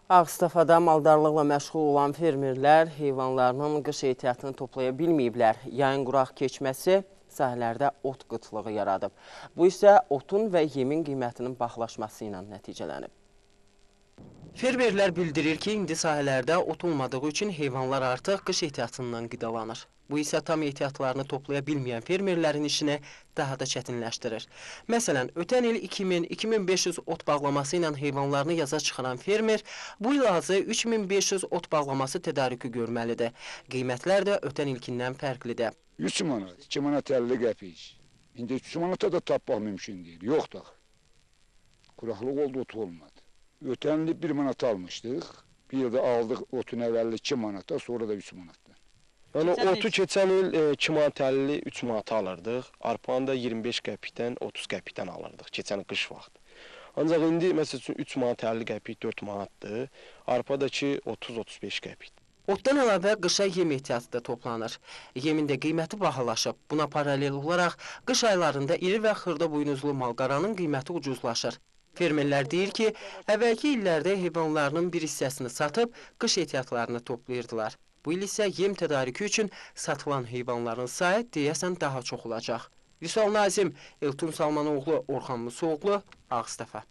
Ağstafada maldarlıqla məşğul olan fermerlər heyvanlarının qış ehtiyatını toplaya bilməyiblər. Yayın quraq keçməsi sahələrdə ot qıtlığı yaradıb. Bu isə otun və yemin qiymətinin baxlaşması ilə nəticələnib. Fermerlər bildirir ki, indi sahələrdə ot olmadığı üçün heyvanlar artıq qış ehtiyatından qidalanır. Bu isə tam ehtiyatlarını toplaya bilməyən fermerlərin işini daha da çətinləşdirir. Məsələn, ötən il 2000-2500 ot bağlaması ilə heyvanlarını yaza çıxaran fermer bu il azı 3500 ot bağlaması tədarükü görməlidir. Qiymətlər də ötən ilkindən fərqlidir. 3 manat, 2 manat 50 qəpik. İndi 3 manata da tapmaq mümkün deyil. Yox da. Quraqlıq oldu, ot olmadı. Ötən il 1 manat almışdıq. Bir yılda aldıq otun əvvəlli 2 manata, sonra da 3 manatdan. Yəni otu keçən il 2 manat 50, 3 manata alırdıq. Arpanı da 25 qəpikdən 30 qəpikdən alırdıq keçən qış vaxtı. Ancaq indi məsəl üçün 3 manat 50 qəpik, 4 manatdır. Arpa da ki 30-35 qəpik. Otdan əlavə qışa yem ehtiyatı da toplanır. Yemin də qiyməti bahalaşıb. Buna paralel olaraq qış aylarında iri və xırda buynuzlu malqaranın qiyməti ucuzlaşır. Fermerlər deyir ki, əvvəlki illərdə heyvanlarının bir hissəsini satıb qış ehtiyatlarını toplayırdılar. Bu il isə yem tədarükü üçün satılan heyvanların sayı deyəsən daha çox olacaq. Vüsal Nazim, Elton Salmanoğlu, Orxan Musoğlu, Ağstafa.